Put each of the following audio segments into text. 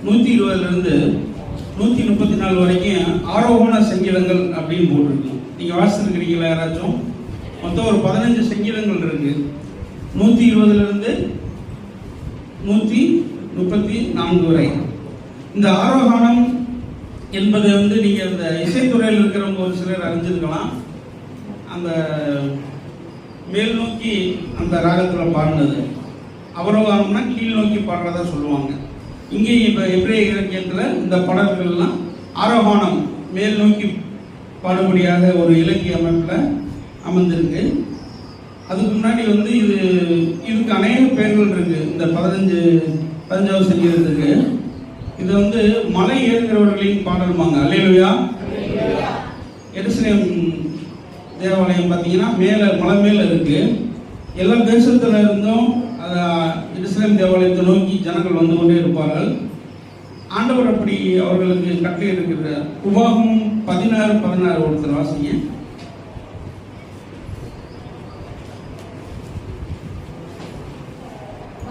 120 134 வரைக்கும் ஆரோகண சங்கீதங்கள் அப்படின்னு போட்டிருக்கோம். நீங்க வாசிச்சிருக்கிறீங்களா யாராச்சும்? மொத்தம் ஒரு 15 சங்கீதங்கள் இருக்கு. 120 134 வரை. இந்த ஆரோகணம் என்பது நீங்க இந்த இசைத்துறையில் இருக்கிறவங்க ஒரு சிலர் அறிஞ்சிருக்கலாம். அந்த மேல் நோக்கி அந்த ராகத்துல பாடினது. அவரோகணம்னா கீழ் நோக்கி பாடுறதா சொல்லுவாங்க. இங்கே இப்ப எபிரேய இலக்கியத்துல இந்த பாடல்கள் எல்லாம் ஆரோகணம் மேல் நோக்கி பாடுபடியாக ஒரு இலக்கிய அமைப்புல அமைந்திருக்கு. அதுக்கு முன்னாடி இதுக்கு அநேக பெயர்கள் இருக்கு. இந்த 15வது சங்கீதத்துக்கு இது மலை ஏறுகிறவர்களின் பாடல்மாங்க. அல்லேலூயா. எருசலேம் தேவாலயம் பார்த்தீங்கன்னா மலை மேல இருக்கு. எல்லா தேசத்துல இருந்தும் எருசலேம் தேவாலயத்தை நோக்கி ஜனங்கள் வந்து கொண்டே இருப்பார்கள். ஆண்டவர் அப்படி அவர்களுக்கு கட்டளை இருக்கிற உபாகமம் 16:16 ஒருத்தர் வாசிங்க.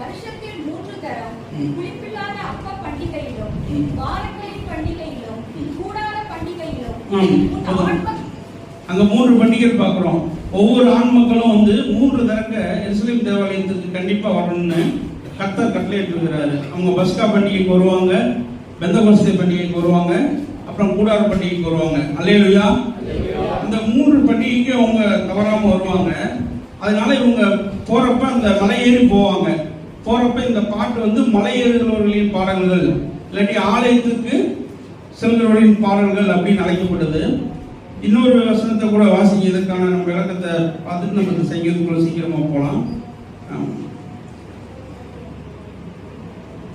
வருஷத்தில் 3 தரம் புளிப்பில்லாத அப்ப பண்டிகையிலும் வாரங்களின் பண்டிகையிலும் கூடார பண்டிகையிலும் அங்க 3 பண்டிகை பார்க்கிறோம். ஒவ்வொரு ஆண் மக்களும் 3 தடவை எருசலேம் தேவாலயத்துக்கு கண்டிப்பா வரணும்னு கர்த்தர் கட்டளையிட்டிருக்கிறாரு. அவங்க பஸ்கா பண்டிகைக்கு வருவாங்க, பெந்தகோஸ்தே பண்டிகைக்கு வருவாங்க, அப்புறம் கூடார பண்டிகைக்கு வருவாங்க. அல்லேலூயா. இந்த 3 பண்டிகைக்கு அவங்க தவறாம வருவாங்க. அதனால இவங்க போறப்ப அந்த மலை ஏறி போவாங்க. போறப்ப இந்த பாட்டு மலை ஏறுகிறவர்களின் பாடல்கள் இல்லாட்டி ஆலயத்துக்கு செல்கிறவர்களின் பாடல்கள் அப்படின்னு அழைக்கப்பட்டது. இன்னொரு வசனத்தை கூட வாசிங்க. இதற்கான நம்ம விளக்கத்தை பார்த்துட்டு நம்ம இந்த சங்கீதத்துக்குள்ள சீக்கிரமா போகலாம்.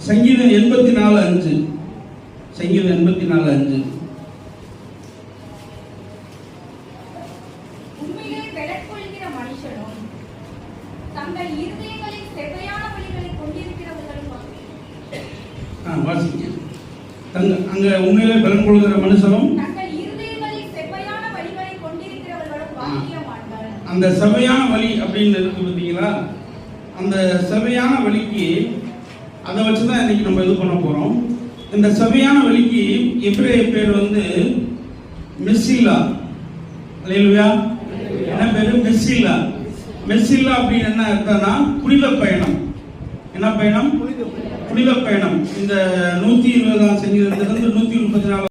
சங்கீதம் 84:5. சங்கீதம் 84:5. உண்மையிலே பெலக்கொள்கிற மனுஷனும் தங்கள் இருதயங்களில் செவ்வையான வழிகளை கொண்டிருக்கிறவர்களும் வாசிங்க. அங்க உண்மையிலே பலன் கொள்கிற மனுஷனும் அந்த செவ்வையான வழி அப்படின்னு இருக்கு பார்த்தீங்களா? அந்த செவ்வையான வழிக்கு அதை வச்சுதான் இன்னைக்கு நம்ம இது பண்ண போறோம். இந்த செவ்வையான வழிக்கு எபிரேய பேர் மெஸ்ஸில்லா. அல்லேலூயா. என்ன பேரு? மெஸ்ஸில்லா. மெஸ்ஸில்லா அப்படின்னு என்ன அர்த்தம்னா புனித பயணம். என்ன பயணம்? புனித பயணம். இந்த 120ஆம் சங்கீதத்திலிருந்து 134